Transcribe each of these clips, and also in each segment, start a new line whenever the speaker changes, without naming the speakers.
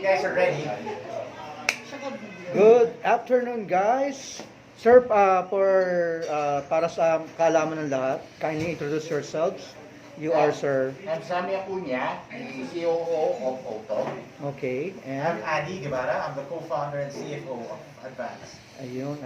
guys are ready.
Good afternoon, guys. Sir, para sa kaalaman ng lahat, kindly introduce yourselves. You are Sir.
I'm Sammy Acuña, the COO of OWTO.
Okay,
I'm
and
Adi Guevara. I'm the co-founder and CFO of Advance.
ayun.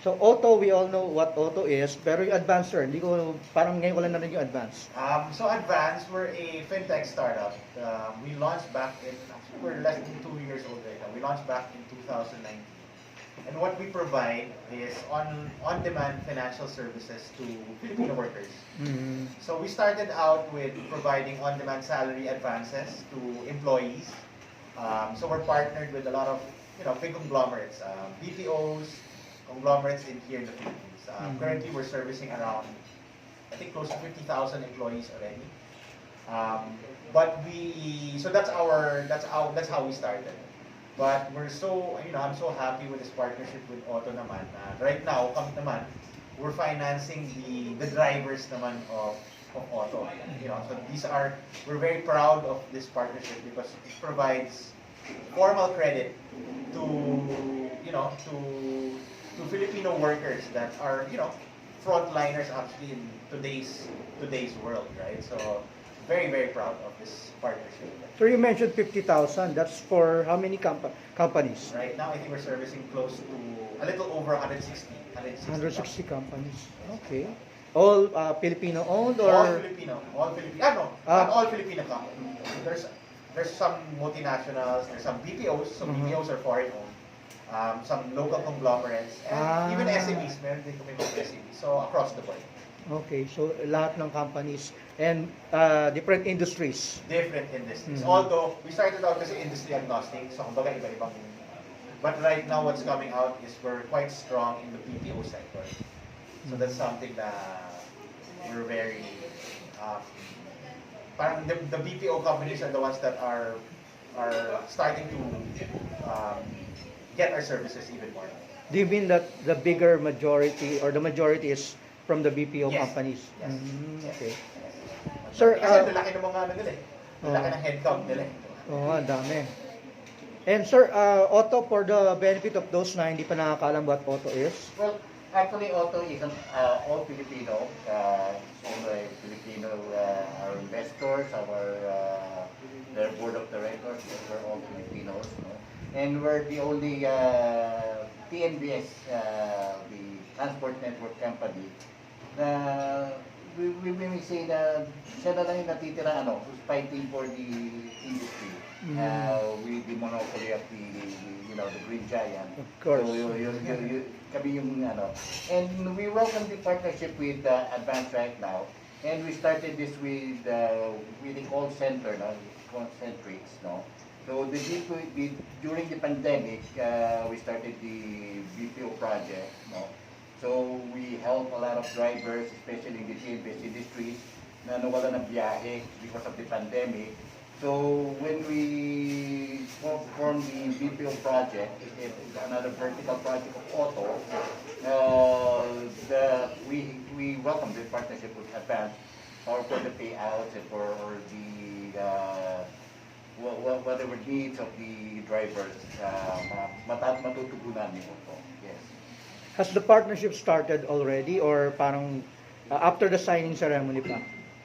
So, OWTO, we all know what OWTO is, pero yung Advance, sir, hindi ko, parang ngayon ko lang narinig yung Advance.
So Advance, we're a fintech startup. We launched back in, actually we're less than 2 years old right now. We launched back in 2019. And what we provide is on-demand financial services to Filipino workers.
Mm-hmm.
So we started out with providing on-demand salary advances to employees. So we're partnered with a lot of big conglomerates, BPOs, conglomerates here in the Philippines. Currently, we're servicing around, I think, close to 50,000 employees already. So that's how we started. But we're I'm so happy with this partnership with OWTO naman. Right now, we're financing the drivers naman of OWTO. So we're very proud of this partnership because it provides formal credit to to Filipino workers that are frontliners actually in today's world, right? So very, very proud of this partnership.
So, you mentioned 50,000. That's for how many companies?
Right now, I think we're servicing close to a little over 160
companies. Okay. All Filipino-owned or?
All Filipino. Not all Filipino companies. There's some multinationals, there's some BPOs, BPOs are foreign-owned. Some local conglomerates, and even SMEs, meron din kami mga SMEs. So, across the board.
Okay, so lahat ng companies and different industries.
Different industries.
Mm-hmm.
Although, we started out as industry agnostic, so kumbaga iba-ibang. But right now, what's coming out is we're quite strong in the BPO sector. So that's something that we're very, parang the BPO companies are the ones that are starting to get our services even more.
Do you mean that the bigger majority or the majority is from the BPO
Yes.
companies?
Yes.
Okay.
Yes.
Sir,
Kasi lalaki ng mga nila eh. Lalaki ng headcount nila eh.
Oo, ang dami. And sir, OWTO, for the benefit of those na hindi pa nakakaalam what OWTO is?
Well, actually, OWTO is an all Filipino. All the Filipino, our investors, their board of directors, we're all Filipinos. No? And we're the only TNBS, the Transport Network Company, na we say na siya na lang yung natitira who's fighting for the industry. With the monopoly of the green giant.
Of course.
So kami yung and we welcome the partnership with Advance right now. And we started this with the call center, call centrics, no. So during the pandemic, we started the BPO project, no. So we help a lot of drivers, especially in the TNBS industries, na nawala ng biyahe because of the pandemic. So when we formed the BPO project, it's another vertical project of OWTO, we welcome the partnership with Advance for the payouts and for the whatever needs of the drivers, matutugunan ni OWTO. Yes.
Has the partnership started already or parang after the signing ceremony pa?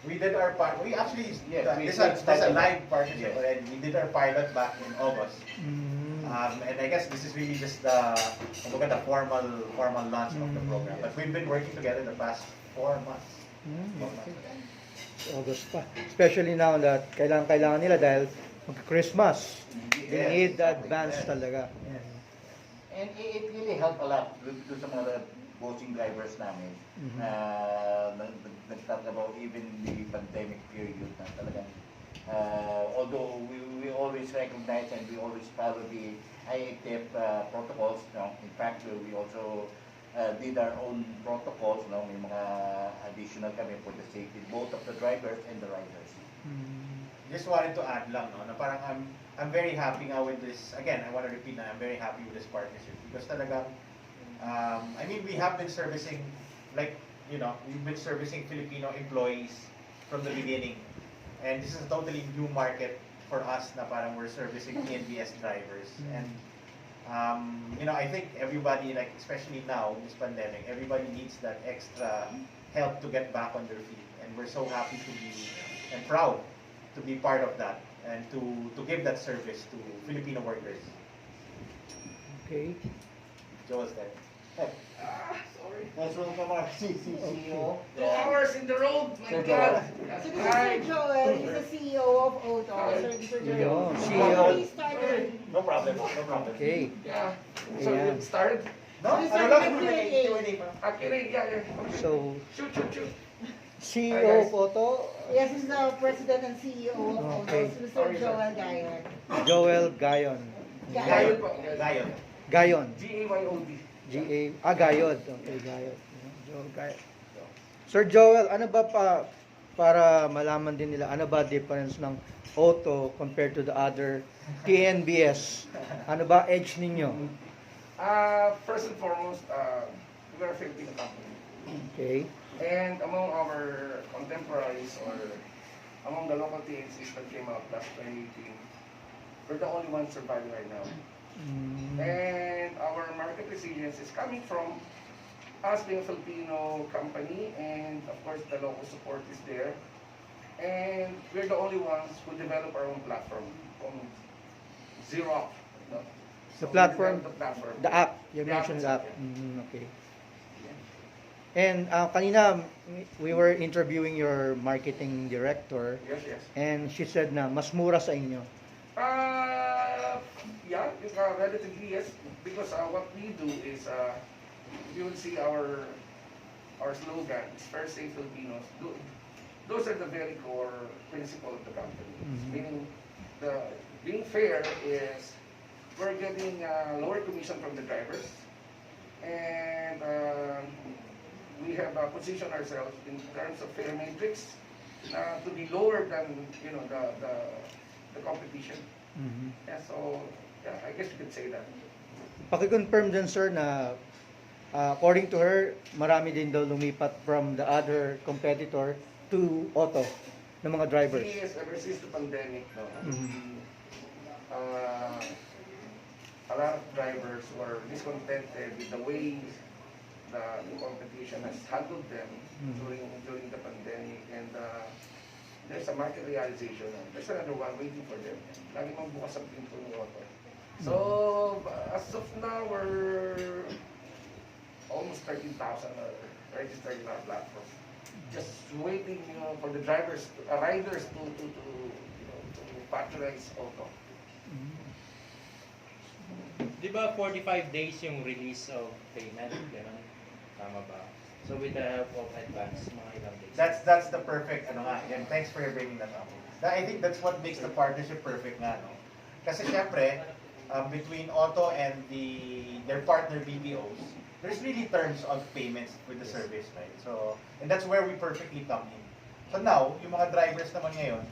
We did our part. We actually,
Yes,
this is a live partnership already. We did our pilot back in August. And I guess this is really just the formal launch of the program. But we've been working together the past 4 months.
August pa. Especially now that kailangan nila dahil magka-Christmas. They need the advance talaga.
And it really helped a lot to sa mga bossing drivers namin. Nag-talk about even the pandemic period na talagang although we always recognize and we always follow the IATF protocols. In fact, we also did our own protocols. May mga additional kami for the safety both of the drivers and the riders.
Just wanted to add lang, na parang I'm very happy now with this. Again, I want to repeat na I'm very happy with this partnership because talagang, I mean, we have been servicing, we've been servicing Filipino employees from the beginning. And this is a totally new market for us na parang we're servicing TNBS drivers. And I think everybody, like especially now in this pandemic, everybody needs that extra help to get back on their feet. And we're so happy to be and proud to be part of that and to give that service to Filipino workers.
Okay.
Joel's there.
Sorry.
Let's welcome our CEO.
2 hours in the road, my
Sir
God.
So this is Sir Joel, he's the CEO of OWTO. Sir Joel.
CEO.
He started.
No problem, no problem.
Okay.
Yeah. So
Ayan.
you started?
No,
This
ano
is
lang,
the Q&A.
Q&A pa.
Okay, yeah. Okay.
So,
Shoot.
CEO of OWTO,
Yes, he's the president and CEO of OWTO.
Okay.
So Mr. Joel Gayon.
Joel Gayon.
Gayon.
Gayon.
Gayon.
Gayon.
G-A-Y-O-D.
Gayod. Okay, Gayod. Joel Gayod. Sir Joel, ano ba para malaman din nila, ano ba difference ng OWTO compared to the other TNBS? Ano ba edge ninyo?
First and foremost, we're a Filipino company.
Okay.
And among our contemporaries or among the local TNCs that came out last 2018, we're the only ones surviving right now. And our market resilience is coming from us being a Filipino company, and of course the local support is there. And we're the only ones who develop our own platform from zero up. No?
The
So we
platform,
developed the platform.
The app, you
The
mentioned the app.
itself,
Okay. And kanina, we were interviewing your marketing director,
Yes.
and she said na mas mura sa inyo.
Yeah, it's, relatively yes, because what we do is, you will see our slogan, it's Fair Safe Filipinos. Those are the very core principle of the company. Meaning, being fair is we're getting lower commission from the drivers, and we have positioned ourselves in terms of fair matrix to be lower than the competition. Yeah, so yeah, I guess you could say that.
Paki-confirm dyan, sir, na according to her, marami din daw lumipat from the other competitor to OWTO ng mga drivers.
Yes, ever since the pandemic, no, a lot of drivers were discontented with the way the competition has handled them during the pandemic, and there's a market realization. There's another one waiting for them. Lagi mong bukas ang pinto ng OWTO. So, as of now, we're almost 13,000 registered in our platform. Just waiting, for the riders to patronize OWTO.
Di ba 45 days yung release of payment? Ganun. Tama ba? So with the help of advance, mga ilang days.
That's the perfect, and thanks for bringing that up. I think that's what makes the partnership perfect nga, no? Kasi syempre, between OWTO and their partner BPOs, there's really terms of payments with the service, right? So, and that's where we perfectly come in. So now, yung mga drivers naman ngayon,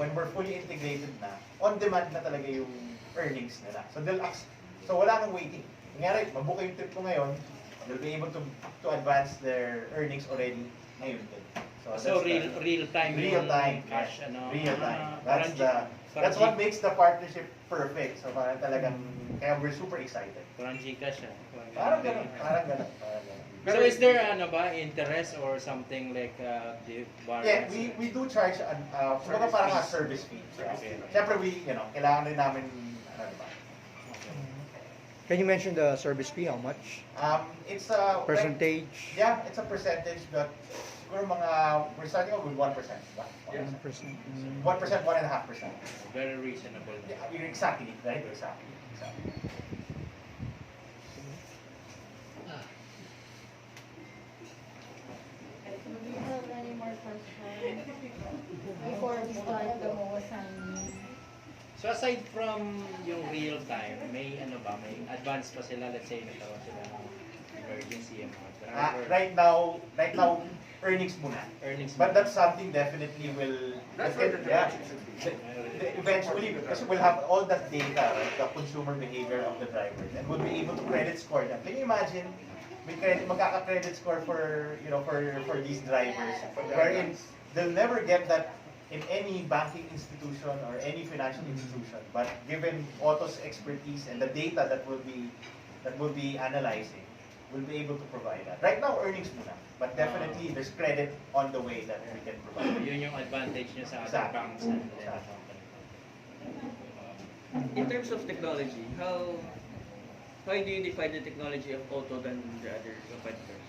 when we're fully integrated na, on demand na talaga yung earnings nila. So wala nang waiting. Nangyari, mabuka yung trip ko ngayon, they'll be able to advance their earnings already ngayon din.
So real time
Real
yung
time.
cash,
Real time.
Parang
That's what makes the partnership perfect. So parang talagang, kaya we're super excited.
Parang Gcash siya.
Parang ganun.
So is there interest or something like the bar?
Yeah, we do charge kumbaga parang a service fee.
Okay.
Siyempre kailangan rin namin diba?
Can you mention the service fee? How much?
It's a
Percentage?
Yeah, it's a percentage, but siguro we're starting off with 1%. Diba?
1%.
1%, 1.5%.
Very reasonable.
Yeah, exactly, right? Exactly.
Do you have any more questions before we start the MOA signing?
So aside from yung real time, may may advance pa sila, let's say nagkaroon sila ng emergency mga driver.
Right now, earnings muna.
Earnings
But
muna.
that's something definitely will
That's where the direction should be.
Eventually, because we'll have all that data, right, the consumer behavior of the drivers, and we'll be able to credit score them. Can you imagine? Magkaka-credit score for these drivers, wherein they'll never get that in any banking institution or any financial institution. But given OWTO's expertise and the data that will be analyzing, we'll be able to provide that. Right now, earnings muna. But definitely, there's credit on the way that we can
So,
provide.
yun yung advantage nyo sa other
Exactly.
banks and
Exactly.
In terms of technology, how do you define the technology of OWTO than the other competitors?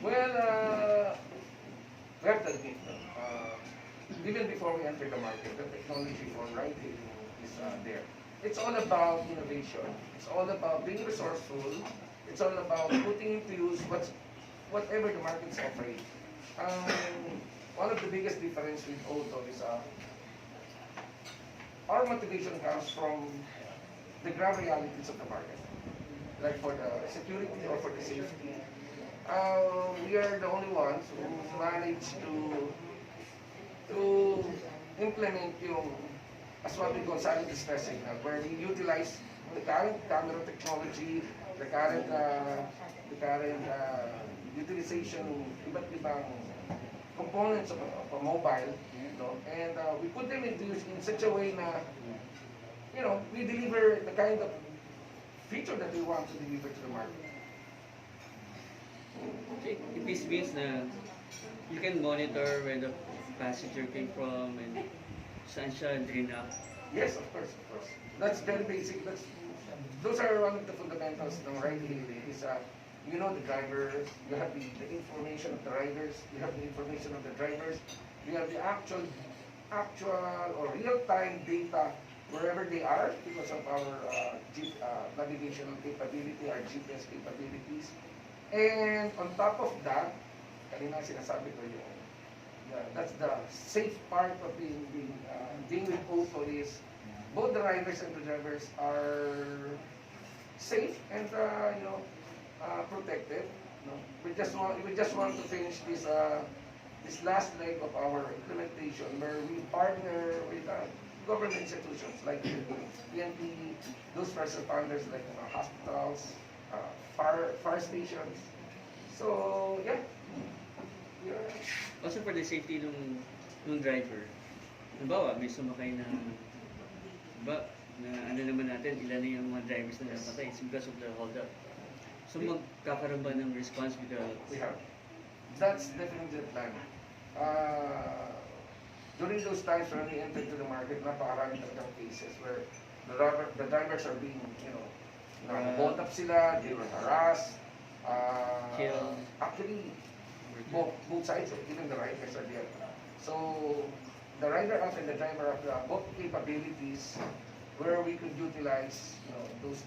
Well, we have to admit, even before we enter the market, the technology for writing is there. It's all about innovation. It's all about being resourceful. It's all about putting into use whatever the market's offering. One of the biggest difference with OWTO is our motivation comes from the ground realities of the market. Like for the security or for the safety. We are the only ones who manage to implement yung, as what we call silent distress signal, where we utilize the current camera technology, the current utilization ng iba't ibang components of a mobile, and we put them into use in such a way na, we deliver the kind of feature that we want to deliver to the market.
Okay, this means na you can monitor where the passenger came from and saan siya drinak.
Yes, of course. That's very basic. Those are one of the fundamentals ng ride-hailing. Is you know the drivers, you have the information of the riders, you have the information of the drivers, you have the actual or real-time data wherever they are because of our navigational capability, our GPS capabilities. And on top of that, kanina sinasabi ko yung that's the safe part of being with OWTO is both the riders and the drivers are safe and protected. We just want to finish this last leg of our implementation where we partner with government institutions like PNP, those first responders like hospitals, fire stations. So yeah.
Also for the safety ng driver. Halimbawa, may sumakay na ano naman natin, ilan na yung mga drivers na napatay. It's because of the hold up. So magkakaroon ba ng response with the...
We have. That's definitely the plan. During those times when we entered to the market, napakarami talagang cases where the drivers are being, hold up sila, they were harassed,
Killed.
actually, both sides, even the riders are there. So, the rider up and the driver up have both capabilities where we could utilize, those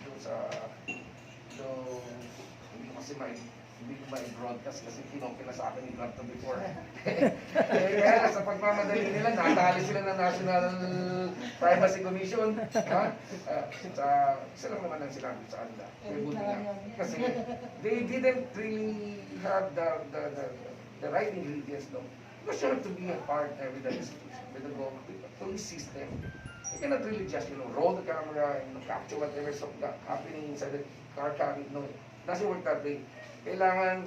hindi ko ma-broadcast kasi kinopya na sa akin ni Grant before. Kaya sa pagmamadali nila, natali sila ng National Privacy Commission. Isa lang naman ang sinabi sa kanila. Kasi they didn't really have the right ingredients, no? Because you have to be a partner with the institution, with the government, with the police system. You cannot really just, roll the camera and capture whatever's happening inside the car cabin. No, it doesn't work that way. Kailangan,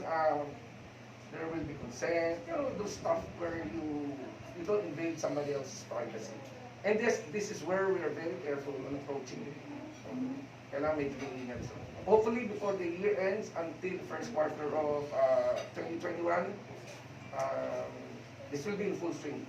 there will be consent, those stuff where you don't invade somebody else's privacy. And this is where we are very careful when approaching it. Kailangan medyo ingat. Hopefully before the year ends, until the first quarter of 2021, this will be in full swing.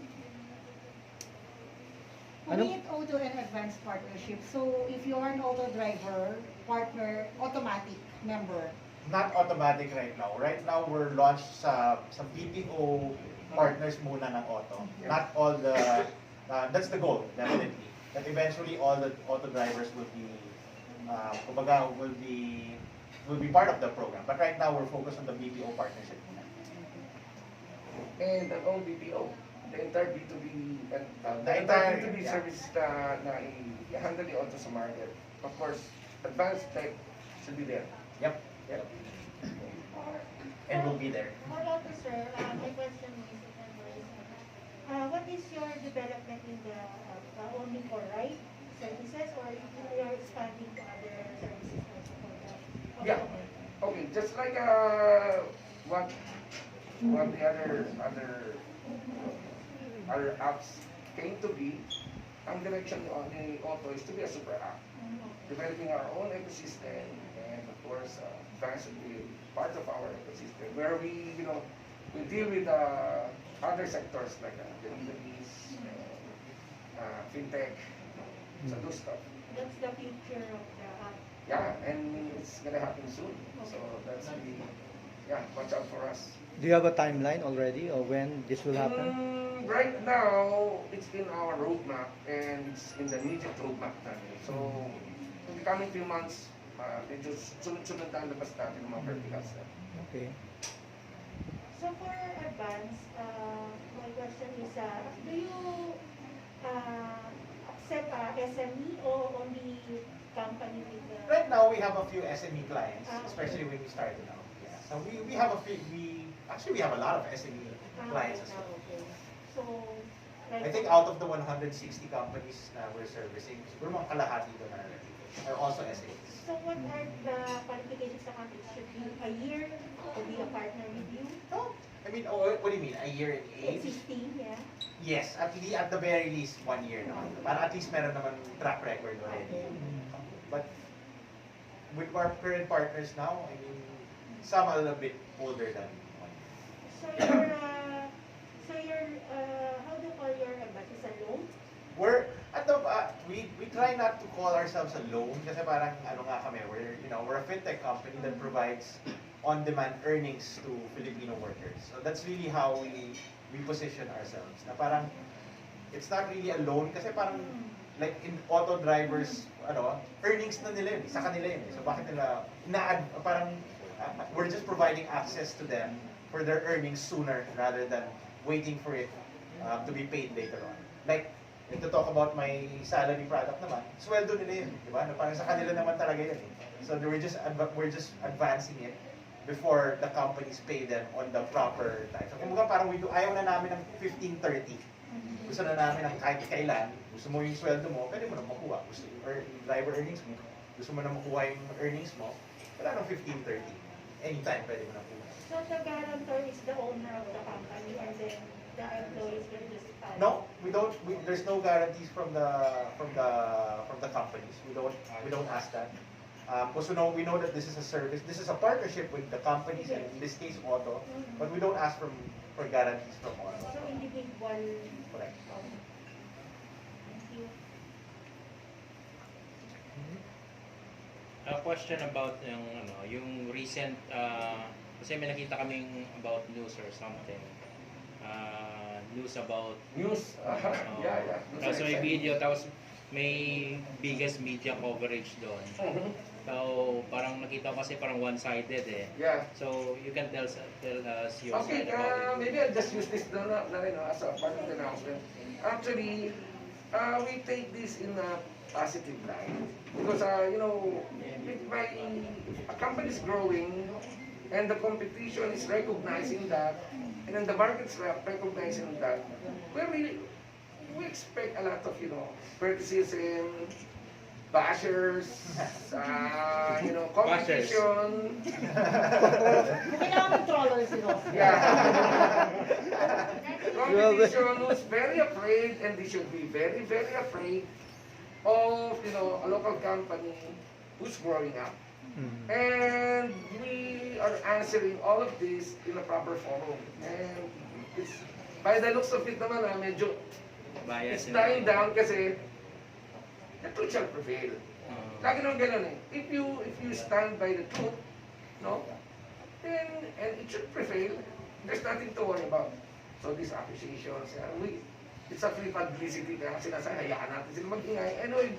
We need OWTO and advanced partnership. So if you are an auto driver, partner, automatic member.
Not automatic right now. Right now, we're launched sa BPO partners muna ng OWTO. Not all the, that's the goal, definitely. That eventually all the auto drivers will be, will be part of the program. But right now, we're focused on the BPO partnership muna.
And not all BPO, the entire B2B, and the
The
entire
entire,
B2B
yeah.
service na i-handle yung auto sa market. Of course, advanced tech should be there.
Yep. And we'll be there.
For auto, sir, my question is, what is your development in the only for ride services, or if you are expanding to other services also for the auto
Yeah.
market?
Okay, just like what the other apps came to be, ang direction ni OWTO is to be a super app, developing our own ecosystem, and of course, advance will be part of our ecosystem, where we, we deal with other sectors like deliveries, fintech, so those stuff.
That's the future of the app.
Yeah, and it's gonna happen soon. So that's really, watch out for us.
Do you have a timeline already or when this will happen?
Right now, it's in our roadmap and it's in the immediate roadmap namin. So, in the coming few months, medyo sunod-sunod na labas natin ng mga verticals.
Okay.
So for advance, my question is, do you accept SME or only company with the...
Right now, we have a few SME clients, especially when we started out. Yeah. So we have a few, we have a lot of SME clients as well.
Okay. So,
I think out of the 160 companies na we're servicing, siguro mga kalahati doon are also SMEs.
So what are the qualifications sa companies? Should be a year to be a partner with you?
No, I mean, what do you mean? A year in age?
Existing, yeah.
Yes, at the very least 1 year naman. Para at least meron naman track record already. But with our current partners now, I mean, some a little bit older than 1 year.
So your how do you call your advance? Is a loan?
We're at the we try not to call ourselves a loan kasi parang ano nga kami, we're a fintech company that provides on-demand earnings to Filipino workers. So that's really how we position ourselves. Na parang it's not really a loan kasi parang like in auto drivers earnings na nila yun, sa kanila yun. So bakit nila we're just providing access to them for their earnings sooner rather than waiting for it to be paid later on. Like, to talk about my salary product naman, sweldo nila yun, di ba? Na parang sa kanila naman talaga yun. So we're just advancing it before the companies pay them on the proper time. So kumbaga parang ayaw na namin ng 15:30. Gusto na namin ng kahit kailan, gusto mo yung sweldo mo, pwede mo na makuha. Gusto yung driver earnings mo, gusto mo na makuha yung earnings mo, wala nang 15:30. Anytime pwede mo na kuha.
So the guarantor is the owner of the company and then the employees will just follow?
No, we don't. There's no guarantees from the companies. We don't ask that. Because we know that this is a service. This is a partnership with the companies, and in this case, OWTO. But we don't ask for guarantees from OWTO.
So individual.
Correct.
Thank you.
A question about yung recent kasi may nakita kaming about news or something. News about tapos may video, tapos may biggest media coverage doon. So parang nakita ko kasi parang one-sided eh.
Yeah.
So you can tell us your
Okay,
side about it.
maybe I'll just use this na rin as a part of the announcement. Actually, we take this in a positive light because if a company is growing and the competition is recognizing that, and then the market's recognizing that, we expect a lot of criticism, bashers, competition.
Kailangan ng trollers,
Yeah. Competition who's very afraid, and they should be very, very afraid of a local company who's growing up. And we are answering all of this in a proper forum. And it's, by the looks of it naman, medyo
Bias
it's dying down kasi the truth shall prevail. Lagi naman ganun eh. If you stand by the truth, then, and it should prevail, there's nothing to worry about. So these accusations, it's a free publicity kaya hayaan natin sila mag-ingay. Anyway,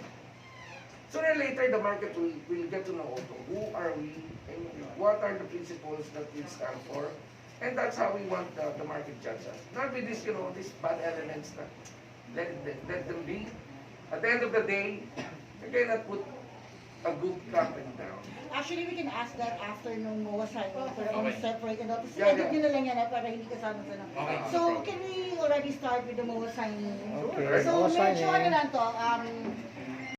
sooner or later, the market will get to know who are we and what are the principles that we stand for. And that's how we want the market judge us. Not with these bad elements na let them be. At the end of the day, you cannot put a good company down.
Actually, we can ask that after nung MOA signing for
Okay.
separate and tapos
Yeah,
edit
yeah.
nyo na lang yan para hindi kasama sa lang.
Okay.
So, can we already start with the MOA signing?
Okay.
So,
MOA
medyo
signing.
lang to,